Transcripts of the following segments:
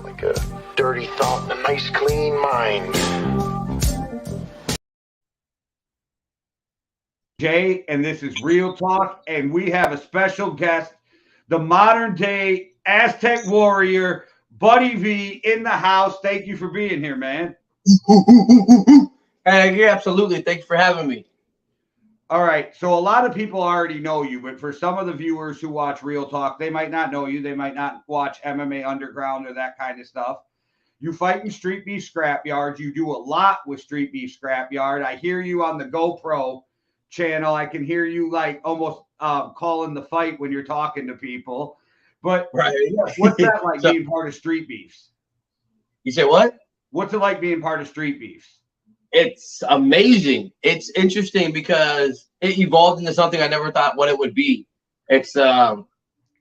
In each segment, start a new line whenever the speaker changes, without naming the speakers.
Like a dirty thought in a nice clean mind.
Jay, and this is Real Talk, and we have a special guest, the modern day Aztec warrior, Buddy V, in the house. Thank you for being here, man.
Hey, yeah, absolutely. Thank you for having me.
All right, so a lot of people already know you, but for some of the viewers who watch Real Talk, they might not know you. They might not watch MMA Underground or that kind of stuff. You fight in Street Beef Scrapyard. You do a lot with Street Beef Scrapyard. I hear you on the GoPro channel. I can hear you like almost calling the fight when you're talking to people. But
right.
What's that like being part of Street Beefs?
You say what?
What's it like being part of Street Beefs?
It's amazing. It's interesting because it evolved into something I never thought what it would be. It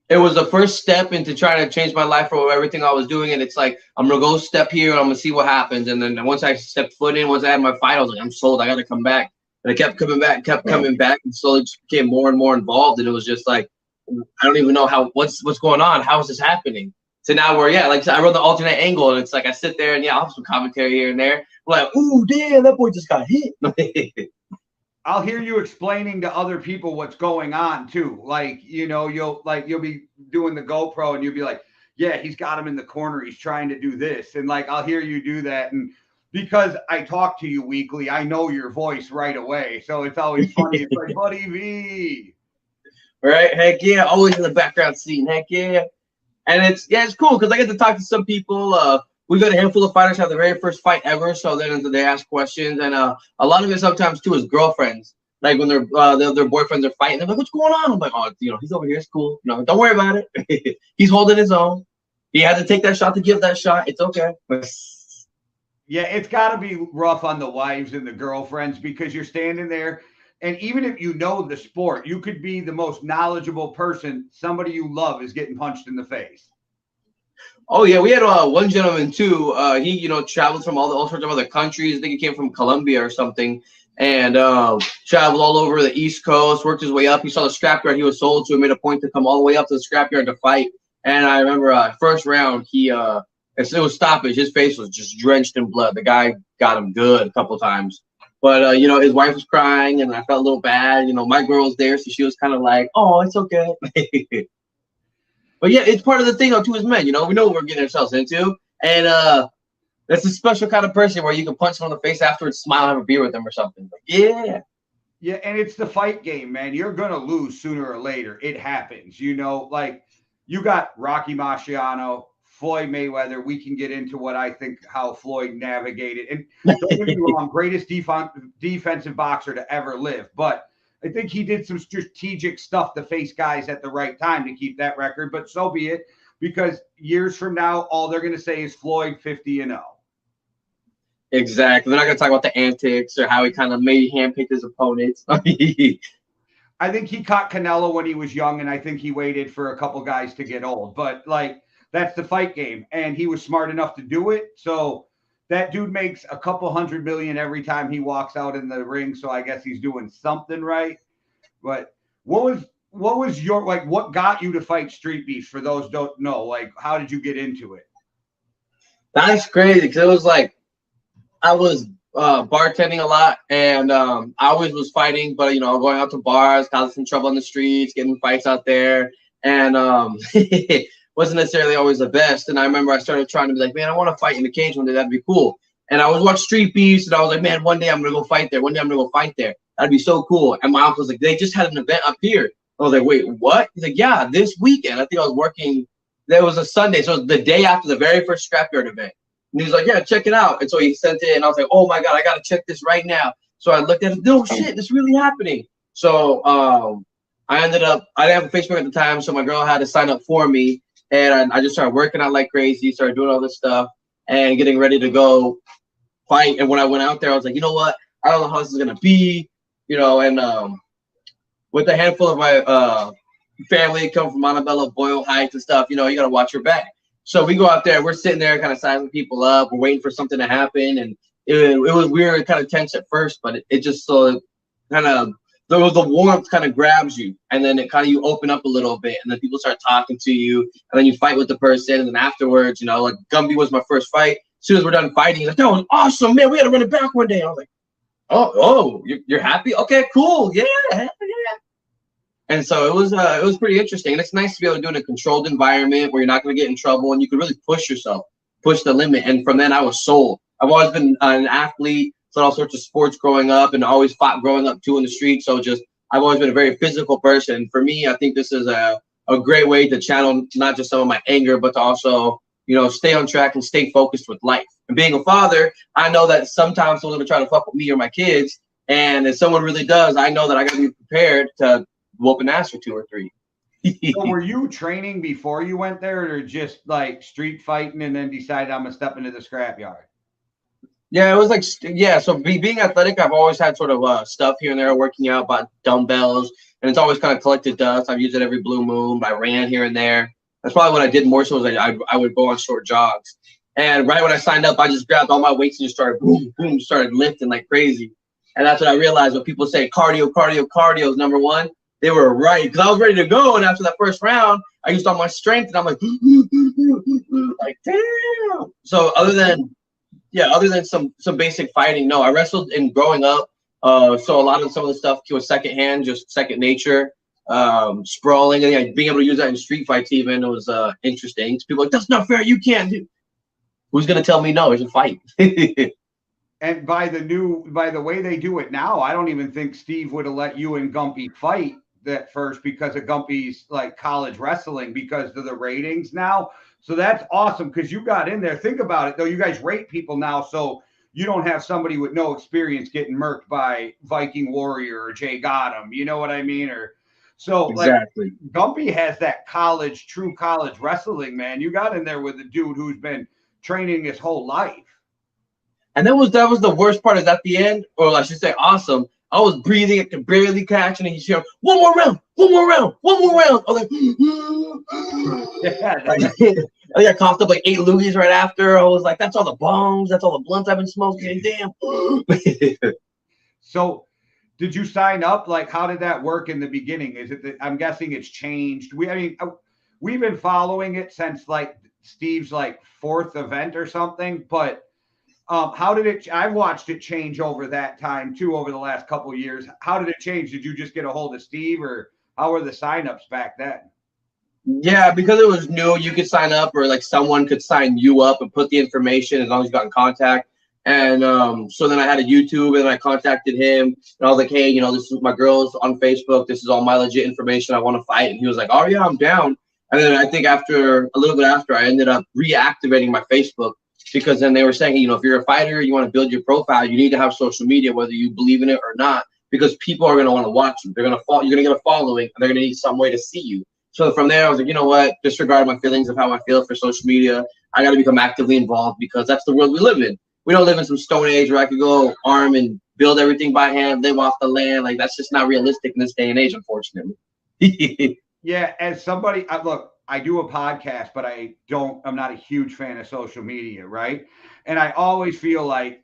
was the first step into trying to change my life for everything I was doing. And it's like, I'm going to go step here and I'm going to see what happens. And then once I stepped foot in, once I had my fight, I was like, I'm sold. I got to come back. And I kept coming back, and slowly just became more and more involved. And it was just like, I don't even know what's going on. How is this happening? So now like I wrote the alternate angle, and it's like I sit there and I'll have some commentary here and there. I'm like, ooh, damn, that boy just got hit.
I'll hear you explaining to other people what's going on too. Like, you'll be doing the GoPro and you'll be like, yeah, he's got him in the corner. He's trying to do this. And like, I'll hear you do that. And because I talk to you weekly, I know your voice right away. So it's always funny. It's like, Buddy V.
Right? Heck yeah. Always in the background scene. Heck yeah. And it's cool because I get to talk to some people. We've got a handful of fighters have the very first fight ever. So then they ask questions. And a lot of it sometimes too is girlfriends. Like when their boyfriends are fighting, they're like, what's going on? I'm like, oh, he's over here. It's cool. Don't worry about it. He's holding his own. He had to take that shot to give that shot. It's okay.
Yeah, it's got to be rough on the wives and the girlfriends because you're standing there. And even if you know the sport, you could be the most knowledgeable person. Somebody you love is getting punched in the face.
Oh, yeah. We had one gentleman, too. He, traveled from all sorts of other countries. I think he came from Colombia or something. And traveled all over the East Coast, worked his way up. He saw the scrapyard he was sold to. He made a point to come all the way up to the scrapyard to fight. And I remember first round, it was stoppage. His face was just drenched in blood. The guy got him good a couple times. But, his wife was crying, and I felt a little bad. My girl was there, so she was kind of like, oh, it's okay. But, yeah, it's part of the thing, too, as men. We know what we're getting ourselves into. And that's a special kind of person where you can punch them in the face afterwards, smile, and have a beer with them or something. But, yeah.
Yeah, and it's the fight game, man. You're going to lose sooner or later. It happens. Like you got Rocky Marciano, Floyd Mayweather. We can get into what I think how Floyd navigated. And don't get me wrong, greatest defensive boxer to ever live. But I think he did some strategic stuff to face guys at the right time to keep that record. But so be it, because years from now, all they're going to say is Floyd 50-0.
Exactly. They're not going to talk about the antics or how he kind of handpicked his opponents.
I think he caught Canelo when he was young, and I think he waited for a couple guys to get old. But, that's the fight game, and he was smart enough to do it. So that dude makes a couple $100 million every time he walks out in the ring. So I guess he's doing something right. But what was your what got you to fight Street Beef? For those don't know, how did you get into it?
That's crazy because it was like I was bartending a lot, and I always was fighting, but going out to bars, causing trouble on the streets, getting fights out there, and wasn't necessarily always the best. And I remember I started trying to be like, man, I want to fight in the cage one day. That'd be cool. And I was watching Street Beefs, and I was like, man, one day I'm going to go fight there. One day I'm going to go fight there. That'd be so cool. And my uncle was like, they just had an event up here. I was like, wait, what? He's like, yeah, this weekend. I think I was working. There was a Sunday. So it was the day after the very first scrapyard event. And he was like, yeah, check it out. And so he sent it, and I was like, oh, my God, I got to check this right now. So I looked at it. No shit, this really happening. So I ended up, I didn't have a Facebook at the time, so my girl had to sign up for me. And I just started working out like crazy, started doing all this stuff and getting ready to go fight. And when I went out there, I was like, you know what? I don't know how this is going to be, and with a handful of my family come from Montebello, Boyle Heights and stuff, you got to watch your back. So we go out there, we're sitting there kind of sizing people up. We're waiting for something to happen. And it was weird, kind of tense at first, but it just so kind of the warmth kind of grabs you, and then it kind of you open up a little bit, and then people start talking to you, and then you fight with the person, and then afterwards, you know, like Gumby was my first fight. As soon as we're done fighting, he's like, "That was awesome, man. We had to run it back one day." I was like, "Oh, you're happy? Okay, cool, yeah." And so it was pretty interesting, and it's nice to be able to do it in a controlled environment where you're not going to get in trouble, and you can really push yourself, push the limit. And from then, I was sold. I've always been an athlete. Done all sorts of sports growing up, and always fought growing up too in the street. So I've always been a very physical person. For me, I think this is a great way to channel not just some of my anger, but to also, you know, stay on track and stay focused with life. And being a father, I know that sometimes someone's gonna try to fuck with me or my kids, and if someone really does, I know that I gotta be prepared to whoop an ass for 2 or 3.
So were you training before you went there, or just like street fighting and then decided I'm gonna step into the scrapyard?
Yeah, it was like, yeah, so being athletic, I've always had sort of stuff here and there, working out, bought dumbbells, and it's always kind of collected dust. I've used it every blue moon. I ran here and there. That's probably what I did more so, was I would go on short jogs. And right when I signed up, I just grabbed all my weights and just started boom, boom, started lifting like crazy. And that's what I realized when people say cardio is number one, they were right. Because I was ready to go, and after that first round, I used all my strength, and I'm like, like, damn. So other than some basic fighting, no, I wrestled in growing up. So a lot of some of the stuff was secondhand, just second nature. Sprawling, and yeah, being able to use that in street fights even, it was interesting. People are like, that's not fair, you can't do. Who's gonna tell me no? It's a fight.
And by the way they do it now, I don't even think Steve would have let you and Gumpy fight that first because of Gumpy's like college wrestling, because of the ratings now. So that's awesome, because you got in there. Think about it, though. You guys rate people now, so you don't have somebody with no experience getting murked by Viking Warrior or Jay Gotham. You know what I mean? Or so
exactly.
Like Gumpy has that true college wrestling, man. You got in there with a dude who's been training his whole life.
And that was the worst part, is at the end, or I should say awesome. I was breathing, I could barely catch, and he's yelling, one more round. I was like, I got coughed up like 8 loogies right after. I was like, that's all the bombs, that's all the blunts I've been smoking. Damn.
So, did you sign up? Like, how did that work in the beginning? Is it that I'm guessing it's changed? We've been following it since like Steve's like 4th event or something, but how did it? I've watched it change over that time too, over the last couple of years. How did it change? Did you just get a hold of Steve, or how were the signups back then?
Yeah, because it was new, you could sign up, or like someone could sign you up and put the information as long as you got in contact. And so then I had a YouTube, and I contacted him, and I was like, hey, you know, this is my girls on Facebook. This is all my legit information. I want to fight. And he was like, oh yeah, I'm down. And then I think a little bit after, I ended up reactivating my Facebook, because then they were saying, you know, if you're a fighter, you want to build your profile, you need to have social media, whether you believe in it or not, because people are going to want to watch you. They're going to you're going to get a following, and they're going to need some way to see you. So from there, I was like, you know what, disregard my feelings of how I feel for social media. I got to become actively involved, because that's the world we live in. We don't live in some stone age where I could go arm and build everything by hand, live off the land. Like, that's just not realistic in this day and age, unfortunately.
Yeah, as somebody, look, I do a podcast, but I'm not a huge fan of social media, right? And I always feel like,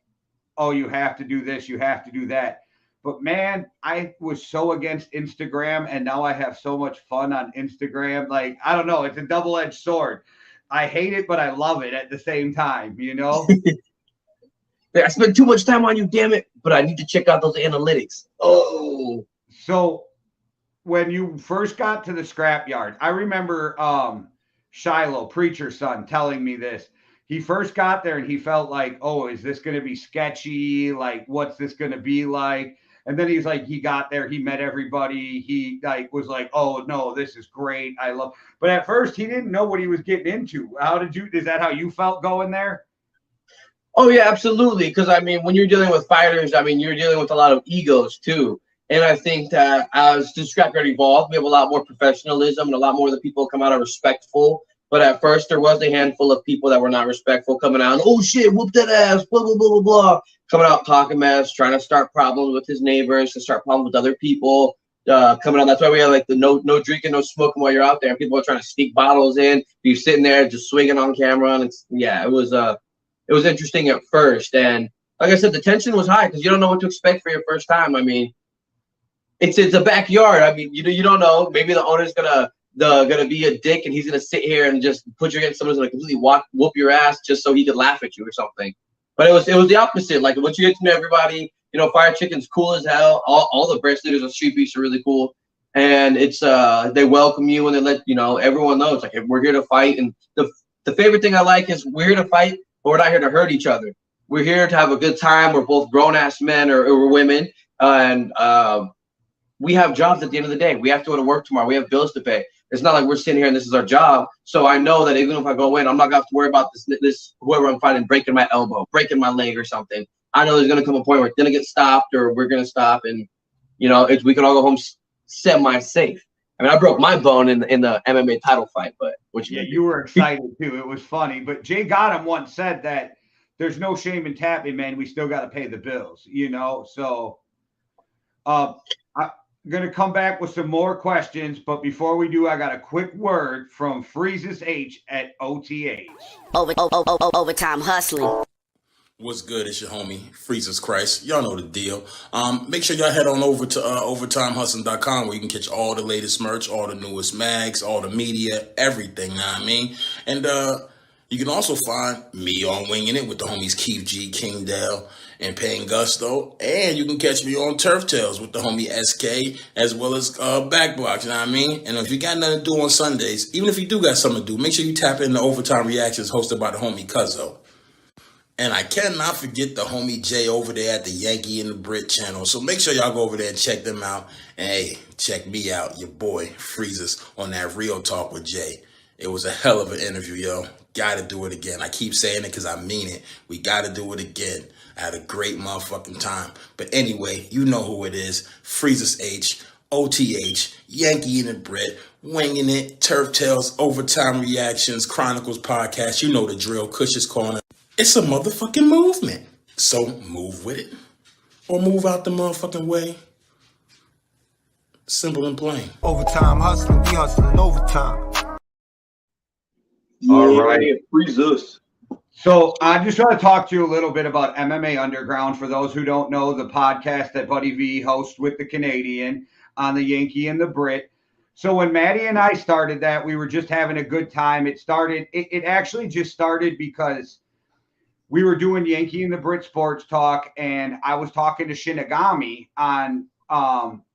oh, you have to do this, you have to do that. But man, I was so against Instagram, and now I have so much fun on Instagram. Like, I don't know, it's a double-edged sword. I hate it, but I love it at the same time, you know?
I spent too much time on you, damn it, but I need to check out those analytics. Oh.
So when you first got to the scrapyard, I remember Shiloh, Preacher's son, telling me this. He first got there and he felt like, oh, is this going to be sketchy? Like, what's this going to be like? And then he's like, he got there, he met everybody. He like was like, oh no, this is great. I love. But at first he didn't know what he was getting into. Is that how you felt going there?
Oh yeah, absolutely. Because I mean, when you're dealing with fighters, I mean, you're dealing with a lot of egos too. And I think that as the scrapyard evolved, we have a lot more professionalism, and a lot more of the people come out are respectful. But at first, there was a handful of people that were not respectful, coming out, oh shit, whoop that ass, blah, blah, blah, blah, blah. Coming out talking mess, trying to start problems with his neighbors, to start problems with other people. Coming out, that's why we have like the no drinking, no smoking while you're out there. People are trying to sneak bottles in. You're sitting there just swinging on camera, and it was interesting at first. And like I said, the tension was high because you don't know what to expect for your first time. I mean, it's a backyard. I mean, you don't know. Maybe the owner's gonna be a dick, and he's gonna sit here and just put your someone's gonna completely whoop your ass just so he could laugh at you or something. But it was the opposite. Like once you get to know everybody, Fire Chicken's cool as hell. All the branch leaders of Street Beefs are really cool, and it's they welcome you and they let everyone knows like we're here to fight. And the favorite thing I like is we're here to fight, but we're not here to hurt each other. We're here to have a good time. We're both grown ass men or women, and we have jobs at the end of the day. We have to go to work tomorrow. We have bills to pay. It's not like we're sitting here and this is our job. So I know that even if I go in, I'm not gonna have to worry about this whoever I'm fighting breaking my elbow, breaking my leg or something. I know there's gonna come a point where it's gonna get stopped or we're gonna stop, and we can all go home semi-safe. I mean, I broke my bone in the MMA title fight, but
you were excited too. It was funny, but Jay Gotham once said that there's no shame in tapping, man. We still got to pay the bills, So, I'm going to come back with some more questions, but before we do, I got a quick word from Freezes H at OTH.
Overtime hustling.
What's good? It's your homie, Freezes Christ. Y'all know the deal. Make sure y'all head on over to overtimehustling.com where you can catch all the latest merch, all the newest mags, all the media, everything, know what I mean? And you can also find me on Winging It with the homies Keith G, King Dale, and Payne Gusto. And you can catch me on Turf Tales with the homie SK, as well as Backbox, you know what I mean? And if you got nothing to do on Sundays, even if you do got something to do, make sure you tap in the Overtime Reactions hosted by the homie Cuzzo. And I cannot forget the homie Jay over there at the Yankee and the Brit channel. So make sure y'all go over there and check them out. And hey, check me out, your boy Freezes, on that Real Talk with Jay. It was a hell of an interview, yo. Gotta do it again. I keep saying it because I mean it. We gotta do it again. I had a great motherfucking time. But anyway, you know who it is. Freezes H, OTH, Yankee and the Brit, Winging It, Turf Tales, Overtime Reactions, Chronicles Podcast. You know the drill. Cush's Corner. It's a motherfucking movement. So move with it. Or move out the motherfucking way. Simple and plain.
Overtime hustling. We hustling overtime.
All right.
Freezes.
So I just want to talk to you a little bit about MMA Underground. For those who don't know, the podcast that Buddy V hosts with the Canadian on the Yankee and the Brit. So when Maddie and I started that, we were just having a good time. It actually just started because we were doing Yankee and the Brit Sports Talk, and I was talking to Shinigami on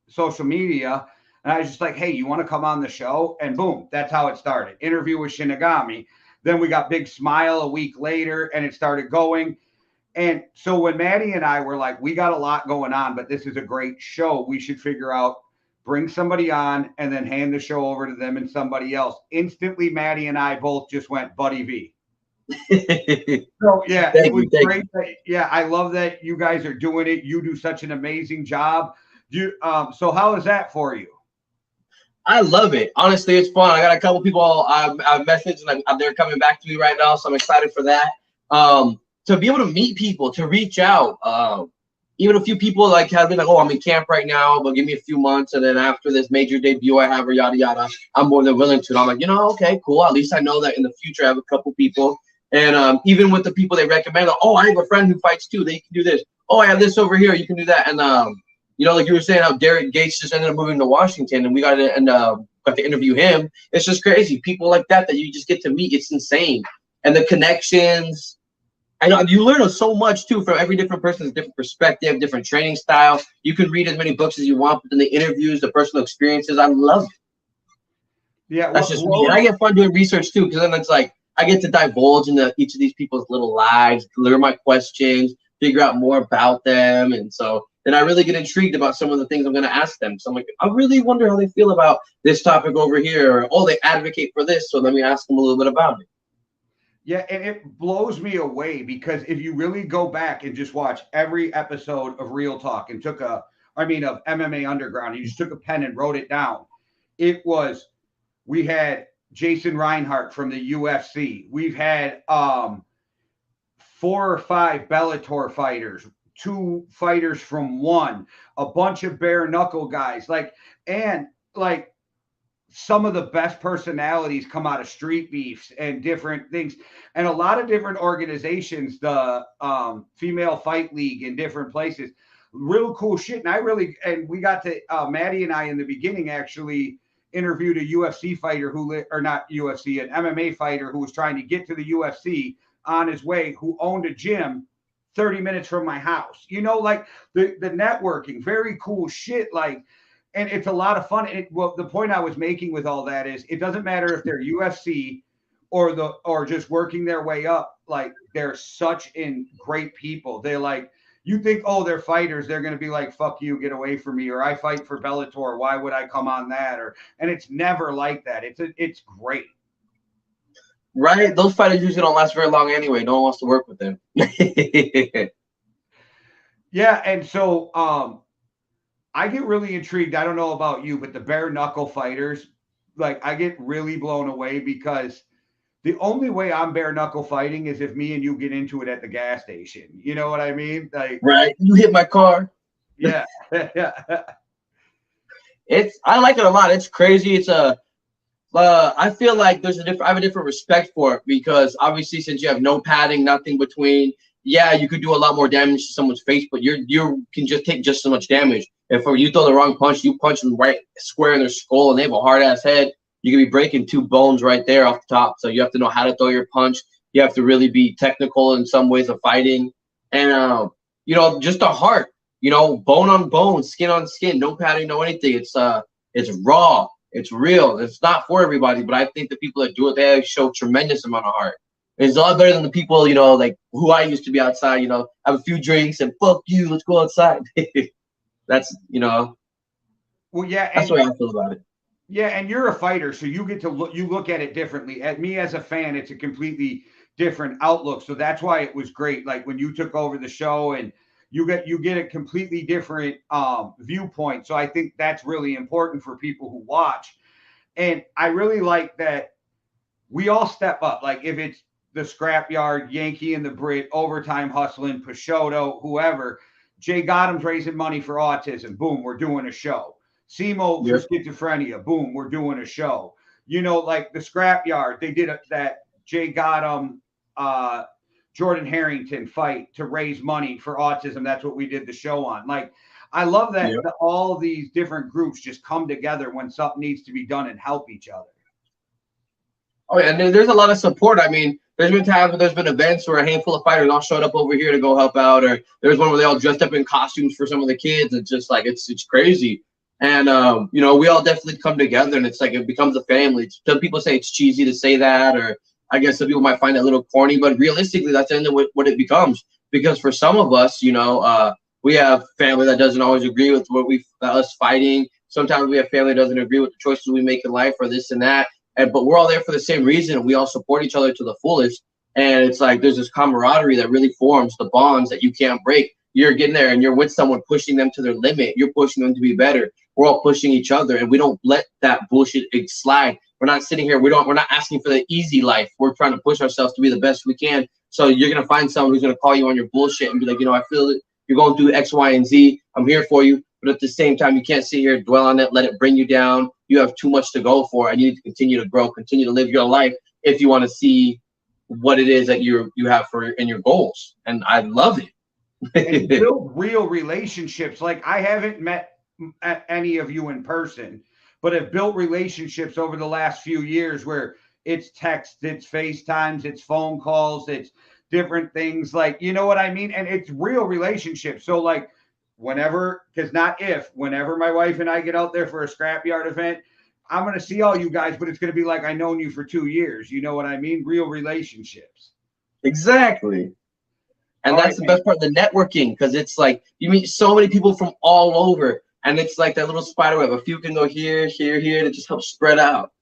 social media. And I was just like, hey, you want to come on the show? And boom, that's how it started. Interview with Shinigami. Then we got Big Smile a week later, and it started going. And so when Maddie and I were like, we got a lot going on, but this is a great show. We should figure out, bring somebody on, and then hand the show over to them and somebody else. Instantly, Maddie and I both just went Buddy V. So, yeah, it was great. Yeah, I love that you guys are doing it. You do such an amazing job. So how is that for you?
I love it. Honestly, it's fun. I got a couple people I've messaged and they're coming back to me right now, so I'm excited for that. To be able to meet people, to reach out. Even a few people have been like, oh, I'm in camp right now, but give me a few months, and then after this major debut I have or yada yada, I'm more than willing to. And I'm like, okay, cool. At least I know that in the future I have a couple people. And even with the people they recommend, like, oh, I have a friend who fights too. They can do this. Oh, I have this over here. You can do that. And like you were saying, how Derek Gates just ended up moving to Washington, and we got to interview him. It's just crazy. People like that you just get to meet. It's insane. And the connections. I know you learn so much too from every different person's different perspective, different training style. You can read as many books as you want, but then the interviews, the personal experiences, I love it.
Yeah,
that's just me. And I get fun doing research too, because then it's like I get to divulge into each of these people's little lives, learn my questions, figure out more about them, and so. Then I really get intrigued about some of the things I'm going to ask them. So I'm like, I really wonder how they feel about this topic over here. Or, oh, they advocate for this. So let me ask them a little bit about it.
Yeah, and it blows me away because if you really go back and just watch every episode of Real Talk and of MMA Underground, you just took a pen and wrote it down. We had Jason Reinhart from the UFC. We've had 4 or 5 Bellator fighters. 2 fighters from 1, a bunch of bare knuckle guys, some of the best personalities come out of Street Beefs and different things, and a lot of different organizations, the Female Fight League in different places. real cool shit. And we got to Maddie and I in the beginning actually interviewed a UFC fighter or not UFC, an MMA fighter who was trying to get to the UFC on his way, who owned a gym 30 minutes from my house. Like the networking, very cool shit. Like, and it's a lot of fun. Well, the point I was making with all that is it doesn't matter if they're UFC or just working their way up. Like, they're such great people. They're like, you think, oh, they're fighters. They're going to be like, fuck you, get away from me. Or I fight for Bellator. Why would I come on that? And it's never like that. It's great.
Right? Those fighters usually don't last very long anyway. No one wants to work with them.
Yeah. And so I get really intrigued. I don't know about you, but the bare knuckle fighters, like, I get really blown away because the only way I'm bare knuckle fighting is if me and you get into it at the gas station. You know what I mean? Like,
right. You hit my car.
Yeah.
I like it a lot. It's crazy. It's I feel like I have a different respect for it because obviously since you have no padding, nothing between, yeah, you could do a lot more damage to someone's face, but you can just take just so much damage. If you throw the wrong punch, you punch them right square in their skull and they have a hard ass head, you could be breaking 2 bones right there off the top. So you have to know how to throw your punch. You have to really be technical in some ways of fighting. And just the heart, bone on bone, skin on skin, no padding, no anything. It's raw. It's real. It's not for everybody, but I think the people that do it, they show tremendous amount of heart. It's a lot better than the people, like who I used to be outside, have a few drinks and fuck you, let's go outside. That's,
well, yeah,
that's the way I feel about it.
Yeah, and you're a fighter, so you get to look at it differently. At me as a fan, it's a completely different outlook. So that's why it was great. Like when you took over the show and you get a completely different viewpoint. So I think that's really important for people who watch. And I really like that we all step up. Like if it's the Scrapyard, Yankee and the Brit, Overtime Hustling, Peixoto, whoever, Jay Gotham's raising money for autism. Boom, we're doing a show. Simo for schizophrenia. Boom, we're doing a show. Like the Scrapyard, they did that Jay Gotham, Jordan Harrington fight to raise money for autism. That's what we did the show on. Like, I love that all these different groups just come together when something needs to be done and help each other.
Oh, yeah, and there's a lot of support. I mean, there's been times where there's been events where a handful of fighters all showed up over here to go help out, or there's one where they all dressed up in costumes for some of the kids. It's just like it's crazy. And we all definitely come together, and it's like it becomes a family. Some people say it's cheesy to say that, or I guess some people might find it a little corny, but realistically, that's the end of what it becomes. Because for some of us, we have family that doesn't always agree with us fighting. Sometimes we have family that doesn't agree with the choices we make in life or this and that. But we're all there for the same reason. We all support each other to the fullest. And it's like there's this camaraderie that really forms the bonds that you can't break. You're getting there and you're with someone pushing them to their limit. You're pushing them to be better. We're all pushing each other, and we don't let that bullshit slide. We're not sitting here. We're not asking for the easy life. We're trying to push ourselves to be the best we can. So you're going to find someone who's going to call you on your bullshit and be like, I feel it. You're going through X, Y, and Z. I'm here for you. But at the same time, you can't sit here, dwell on it, let it bring you down. You have too much to go for, and you need to continue to grow, continue to live your life if you want to see what it is that you have in your goals. And I love it.
And build real relationships. Like, I haven't met any of you in person, but have built relationships over the last few years where it's text, it's FaceTimes, it's phone calls, it's different things. Like, you know what I mean? And it's real relationships. So like whenever my wife and I get out there for a Scrapyard event, I'm going to see all you guys, but it's going to be like I've known you for 2 years. You know what I mean? Real relationships.
Exactly. And that's the best part of the networking, because it's like you meet so many people from all over, and it's like that little spider web. A few can go here, here, here, and it just helps spread out.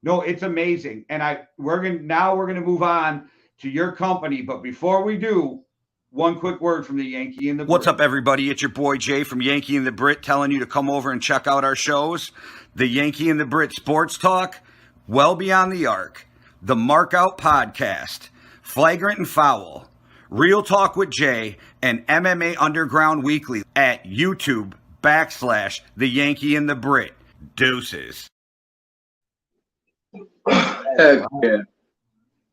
No, it's amazing. And we're gonna move on to your company, but before we do, one quick word from the Yankee and the Brit. What's up, everybody? It's your boy Jay from Yankee and the Brit telling you to come over and check out our shows. The Yankee and the Brit Sports Talk, Well Beyond the Arc, the Markout Podcast, Flagrant and Foul, Real Talk with Jay, and MMA Underground Weekly at YouTube/The Yankee and the Brit. Deuces.
Heck yeah.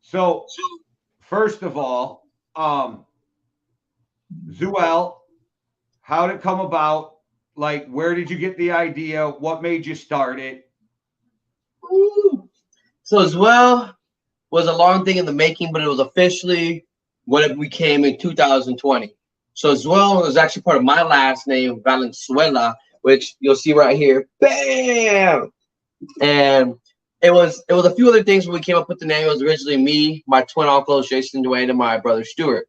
So, first of all, Zuel, How'd it come about? Like, where did you get the idea? What made you start it?
Woo. So as well was a long thing in the making, but it was officially what it became in 2020. So as well was actually part of my last name, Valenzuela, which you'll see right here. Bam! And it was a few other things when we came up with the name. It was originally me, my twin uncles, Jason and Dwayne, and my brother Stuart.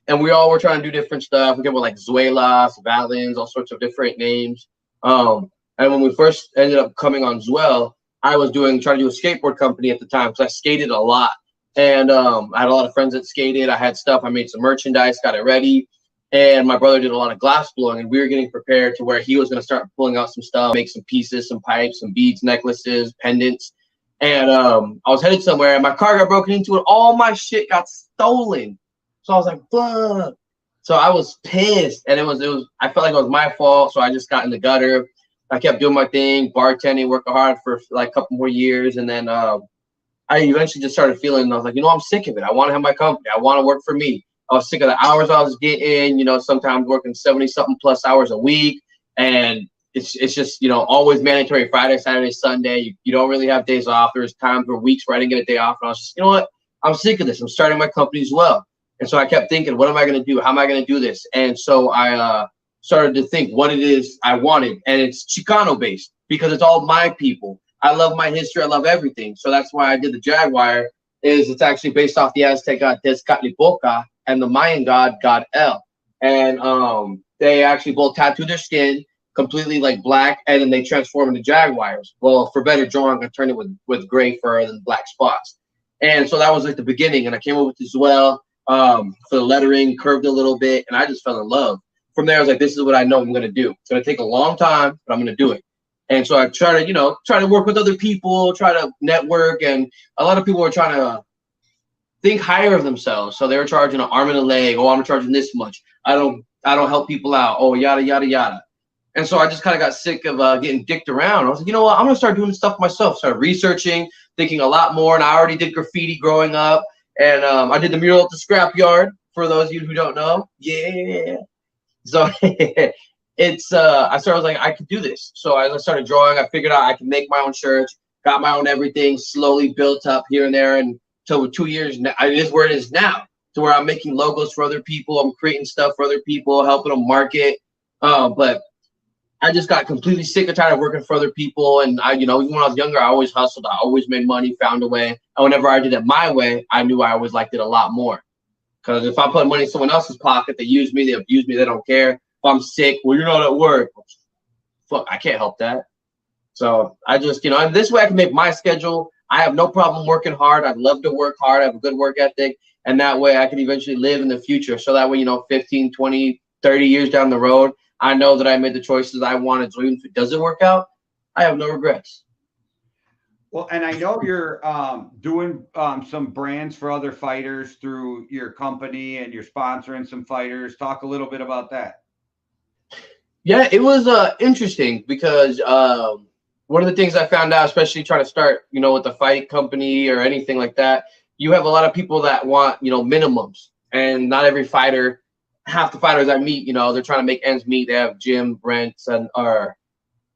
And we all were trying to do different stuff. We came with like Zuelas, Valens, all sorts of different names. And when we first ended up coming on Zwell, I was trying to do a skateboard company at the time because I skated a lot. And I had a lot of friends that skated. I had stuff. I made some merchandise, got it ready. And my brother did a lot of glass blowing, and we were getting prepared to where he was going to start pulling out some stuff, make some pieces, some pipes, some beads, necklaces, pendants. And I was headed somewhere, and my car got broken into, and all my shit got stolen. So I was like, fuck. So I was pissed, and it was. I felt like it was my fault. So I just got in the gutter. I kept doing my thing, bartending, working hard for like a couple more years, and then I eventually just started feeling. I was like, I'm sick of it. I want to have my company. I want to work for me. I was sick of the hours I was getting. Sometimes working 70-something plus hours a week, and it's just always mandatory Friday, Saturday, Sunday. You don't really have days off. There's times where weeks where I didn't get a day off, and I was just, what? I'm sick of this. I'm starting my company as well. And so I kept thinking, what am I going to do? How am I going to do this? And so I started to think what it is I wanted. And it's Chicano based because it's all my people. I love my history. I love everything. So that's why I did the Jaguar. It's actually based off the Aztec god Tezcatlipoca and the Mayan god El. And they actually both tattooed their skin completely like black, and then they transform into jaguars. Well, for better drawing, I turned it with gray fur and black spots. And so that was like the beginning. And I came up with this well. For the lettering, curved a little bit, and I just fell in love. From there, I was like, this is what I know I'm going to do. It's going to take a long time, but I'm going to do it. And so I try to work with other people, try to network, and a lot of people were trying to think higher of themselves. So they were charging an arm and a leg. Oh, I'm charging this much. I don't help people out. Oh, yada, yada, yada. And so I just kind of got sick of getting dicked around. I was like, you know what? I'm going to start doing stuff myself. Started researching, thinking a lot more, and I already did graffiti growing up. And I did the mural at the scrapyard, for those of you who don't know. Yeah. So I started like, I could do this. So I started drawing. I figured out I could make my own shirts, got my own everything, slowly built up here and there. And until 2 years, now, it is where it is now, to where I'm making logos for other people. I'm creating stuff for other people, helping them market. But I just got completely sick and tired of working for other people. And even when I was younger, I always hustled. I always made money, found a way. And whenever I did it my way, I knew I always liked it a lot more. Because if I put money in someone else's pocket, they use me, they abuse me, they don't care. If I'm sick, well, you're not at work. Fuck, I can't help that. So I just, and this way I can make my schedule. I have no problem working hard. I'd love to work hard. I have a good work ethic. And that way I can eventually live in the future. So that way, 15, 20, 30 years down the road, I know that I made the choices I wanted. So even if it doesn't work out, I have no regrets.
Well, and I know you're doing some brands for other fighters through your company, and you're sponsoring some fighters. Talk a little bit about that.
Yeah, it was interesting because one of the things I found out, especially trying to start, with the fight company or anything like that, you have a lot of people that want, minimums, and not every fighter. Half the fighters I meet, they're trying to make ends meet. They have gym rents or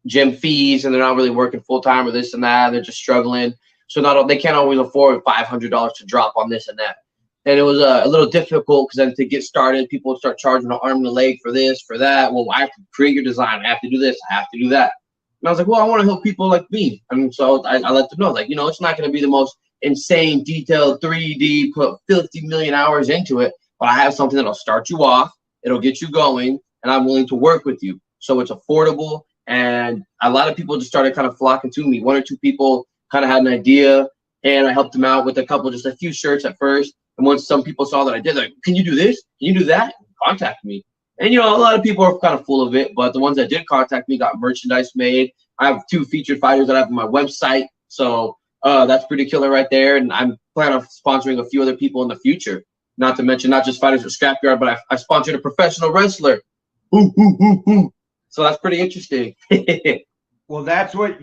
gym fees, and they're not really working full time or this and that. They're just struggling. So they can't always afford $500 to drop on this and that. And it was a little difficult because then to get started, people would start charging an arm and a leg for this, for that. Well, I have to create your design. I have to do this. I have to do that. And I was like, well, I want to help people like me. And so I let them know, like, it's not going to be the most insane, detailed 3D, put 50 million hours into it. But I have something that'll start you off, it'll get you going, and I'm willing to work with you. So it's affordable, and a lot of people just started kind of flocking to me. 1 or 2 people kind of had an idea, and I helped them out with just a few shirts at first. And once some people saw that I did, like, can you do this? Can you do that? Contact me. And, a lot of people are kind of full of it, but the ones that did contact me got merchandise made. I have 2 featured fighters that I have on my website. So that's pretty killer right there. And I'm planning on sponsoring a few other people in the future. Not to mention, not just fighters at Scrapyard, but I sponsored a professional wrestler. So that's pretty interesting.
Well, that's what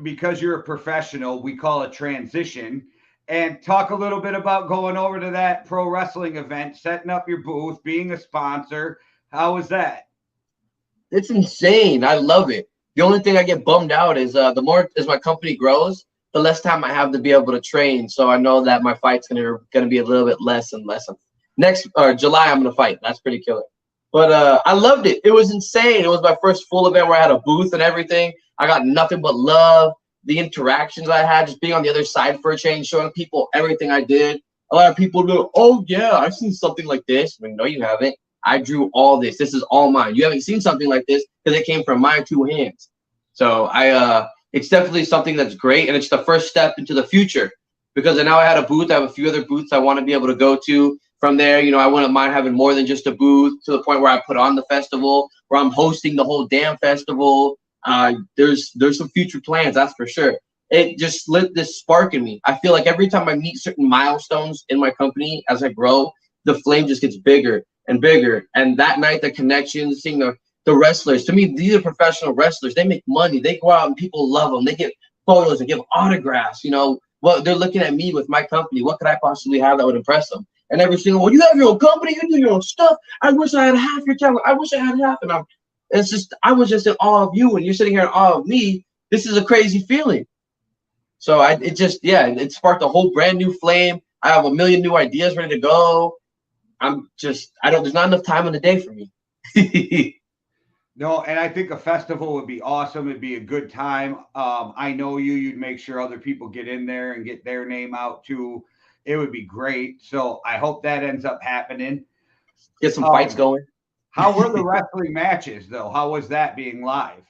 because you're a professional, we call a transition. And talk a little bit about going over to that pro wrestling event, setting up your booth, being a sponsor. How was that?
It's insane. I love it. The only thing I get bummed out is the more as my company grows, the less time I have to be able to train. So I know that my fight's gonna be a little bit less and less. Next July, I'm gonna fight. That's pretty killer. But I loved it. It was insane. It was my first full event where I had a booth and everything. I got nothing but love. The interactions I had, just being on the other side for a change, showing people everything I did. A lot of people go, "Oh yeah, I've seen something like this." I mean, no, you haven't. I drew all this. This is all mine. You haven't seen something like this because it came from my two hands. So it's definitely something that's great, and it's the first step into the future. Because now I had a booth. I have a few other booths I want to be able to go to. From there, I wouldn't mind having more than just a booth, to the point where I put on the festival, where I'm hosting the whole damn festival. There's some future plans, that's for sure. It just lit this spark in me. I feel like every time I meet certain milestones in my company as I grow, the flame just gets bigger and bigger. And that night, the connections, seeing the wrestlers, to me, these are professional wrestlers. They make money. They go out and people love them. They get photos and give autographs. Well, they're looking at me with my company. What could I possibly have that would impress them? And every single, well, you have your own company, you do your own stuff. I wish I had half your talent. I wish I had half. And I was just in awe of you, and you're sitting here in awe of me. This is a crazy feeling. So it sparked a whole brand new flame. I have a million new ideas ready to go. There's not enough time in the day for me.
No, and I think a festival would be awesome. It'd be a good time. I know you'd make sure other people get in there and get their name out too. It would be great. So I hope that ends up happening.
Get some fights going.
How were the wrestling matches, though? How was that being live?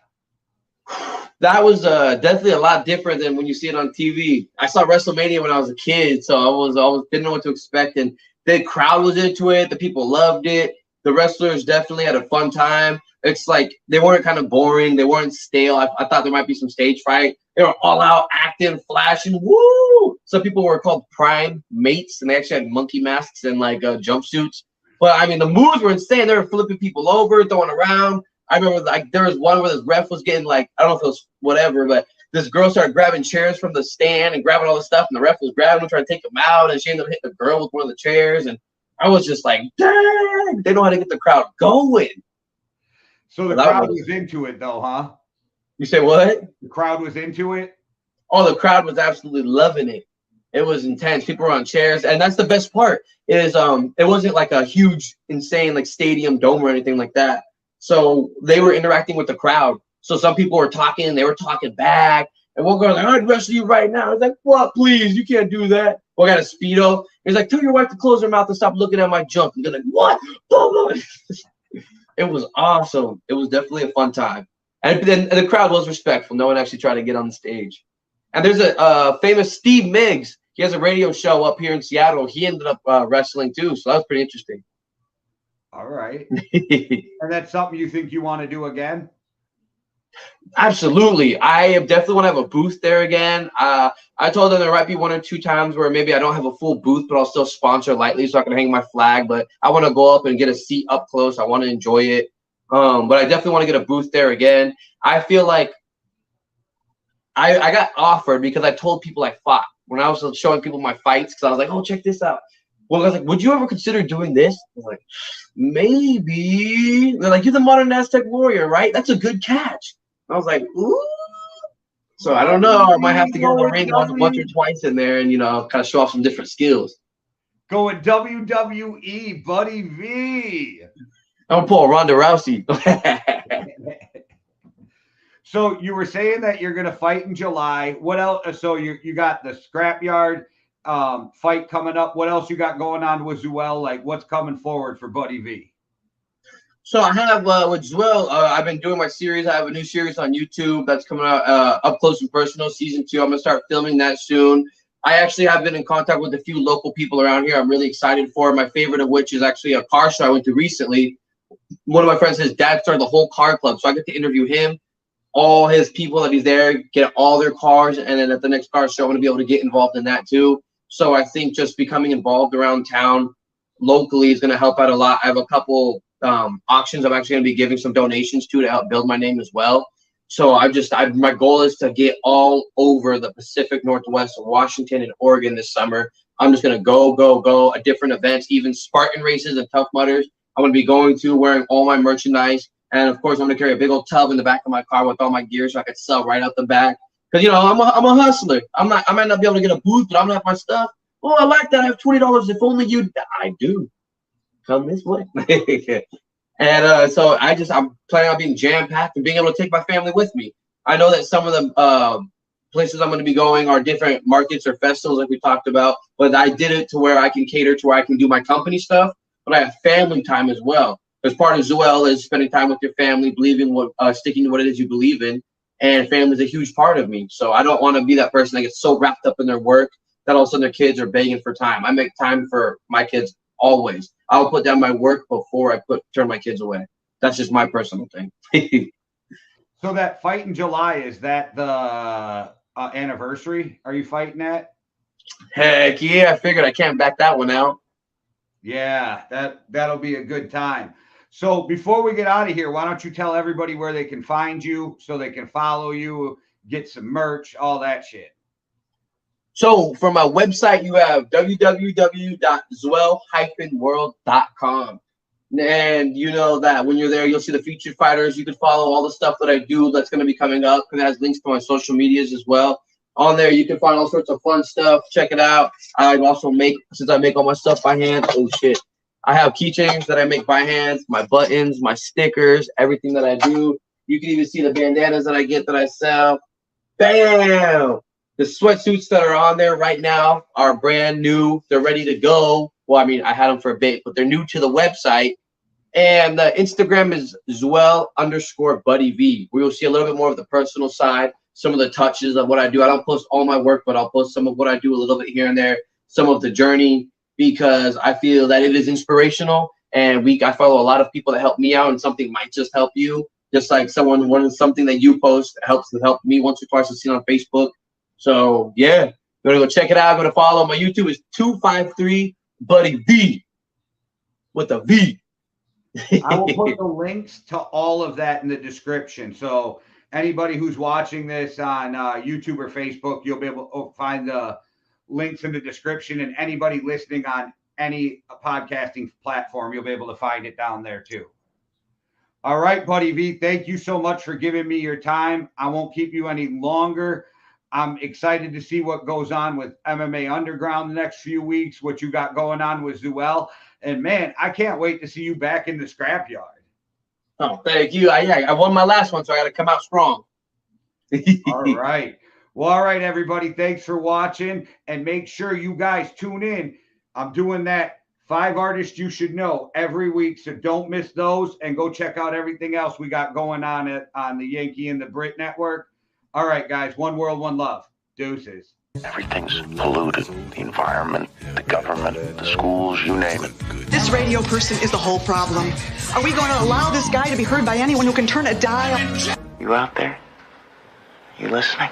That was definitely a lot different than when you see it on TV. I saw WrestleMania when I was a kid, so I didn't know what to expect, and the crowd was into it. The people loved it. The wrestlers definitely had a fun time. It's like they weren't kind of boring. They weren't stale. I thought there might be some stage fright. They were all out acting, flashing. Woo! Some people were called prime mates, and they actually had monkey masks and jumpsuits. But I mean, the moves were insane. They were flipping people over, throwing around. I remember there was one where this ref was getting I don't know if it was whatever, but this girl started grabbing chairs from the stand and grabbing all the stuff, and the ref was grabbing them, trying to take them out, and she ended up hitting the girl with one of the chairs. And I was just like, dang, they know how to get the crowd going.
So the crowd was into it, though, huh?
You say what?
The crowd was into it?
Oh, the crowd was absolutely loving it. It was intense. People were on chairs, and that's the best part. Is it wasn't like a huge, insane stadium dome or anything like that. So they were interacting with the crowd. So some people were talking, they were talking back, and one girl was like, "I'd wrestle you right now." I was like, "What? Please, you can't do that." Well, I got a Speedo. He's like, "Tell your wife to close her mouth and stop looking at my junk." And they're like, "What?" It was awesome. It was definitely a fun time. And then the crowd was respectful. No one actually tried to get on the stage. And there's a famous Steve Miggs. He has a radio show up here in Seattle. He ended up wrestling too. So that was pretty interesting.
All right. And that's something you think you want to do again?
Absolutely. I definitely want to have a booth there again. I told them there might be 1 or 2 times where maybe I don't have a full booth, but I'll still sponsor lightly so I can hang my flag. But I want to go up and get a seat up close. I want to enjoy it. But I definitely want to get a booth there again. I feel like I got offered because I told people I fought. When I was showing people my fights, because I was like, "Oh, check this out." Well, I was like, "Would you ever consider doing this?" I was like, "Maybe." They're like, "You're the modern Aztec warrior, right? That's a good catch." I was like, "Ooh." So I don't know. I might have to get in the ring once or twice in there and, kind of show off some different skills.
Going WWE, Buddy V.
I'm Paul Ronda Rousey.
So you were saying that you're going to fight in July. What else? So you got the Scrapyard fight coming up. What else you got going on with Zuel? What's coming forward for Buddy V?
So I have with Zuel, I've been doing my series. I have a new series on YouTube that's coming out, Up Close and Personal, Season 2. I'm going to start filming that soon. I actually have been in contact with a few local people around here I'm really excited for. My favorite of which is actually a car show I went to recently. One of my friends, his dad started the whole car club, so I get to interview him, all his people that he's there, get all their cars, and then at the next car show, I'm going to be able to get involved in that too. So I think just becoming involved around town locally is going to help out a lot. I have a couple auctions I'm actually going to be giving some donations to help build my name as well. So my goal is to get all over the Pacific Northwest of Washington and Oregon this summer. I'm just going to go at different events, even Spartan races and Tough Mudders. I'm going to be going to, wearing all my merchandise. And of course, I'm going to carry a big old tub in the back of my car with all my gear so I can sell right out the back. Because, you know, I'm a hustler. I might not be able to get a booth, but I'm going to have my stuff. Oh, I like that. I have $20. If only you, I do. Come this way. And so I'm planning on being jam-packed and being able to take my family with me. I know that some of the places I'm going to be going are different markets or festivals like we talked about, but I did it to where I can cater to where I can do my company stuff, but I have family time as well. Because part of Zuel is spending time with your family, sticking to what it is you believe in, and family is a huge part of me. So I don't want to be that person that gets so wrapped up in their work that all of a sudden their kids are begging for time. I make time for my kids always. I'll put down my work before I turn my kids away. That's just my personal thing.
So that fight in July, is that the anniversary? Are you fighting that?
Heck yeah, I figured I can't back that one out.
Yeah, that'll be a good time. So before we get out of here, why don't you tell everybody where they can find you so they can follow you, get some merch, all that shit.
So for my website, you have www.zuel-world.com. And you know that when you're there, you'll see the featured fighters. You can follow all the stuff that I do that's going to be coming up. It has links to my social medias as well. On there, you can find all sorts of fun stuff. Check it out. I also since I make all my stuff by hand, oh shit, I have keychains that I make by hand, my buttons, my stickers, everything that I do. You can even see the bandanas that I get that I sell. Bam! The sweatsuits that are on there right now are brand new. They're ready to go. Well, I mean, I had them for a bit, but they're new to the website. And the Instagram is Zuel_BuddyV, where you'll see a little bit more of the personal side, some of the touches of what I do. I don't post all my work, but I'll post some of what I do a little bit here and there, some of the journey, because I feel that it is inspirational. And I follow a lot of people that help me out, and something might just help you. Just like something that you post help me once or twice. I've seen on Facebook. So yeah, you're gonna go check it out. Go to follow. My YouTube is 253 Buddy V with a V.
I will put the links to all of that in the description. So anybody who's watching this on YouTube or Facebook, you'll be able to find the links in the description. And anybody listening on any podcasting platform, you'll be able to find it down there too. All right, Buddy V, thank you so much for giving me your time. I won't keep you any longer. I'm excited to see what goes on with MMA Underground the next few weeks, what you got going on with Zuel. And, man, I can't wait to see you back in the scrapyard.
Oh, thank you. I won my last one, so I got to come out strong.
All right. Well, all right, everybody. Thanks for watching. And make sure you guys tune in. I'm doing that 5 artists you should know every week, so don't miss those. And go check out everything else we got going on the Yankee and the Brit Network. All right, guys. One world, one love. Deuces.
Everything's polluted. The environment, the government, the schools, you name it.
This radio person is the whole problem. Are we going to allow this guy to be heard by anyone who can turn a dial?
You out there? You listening?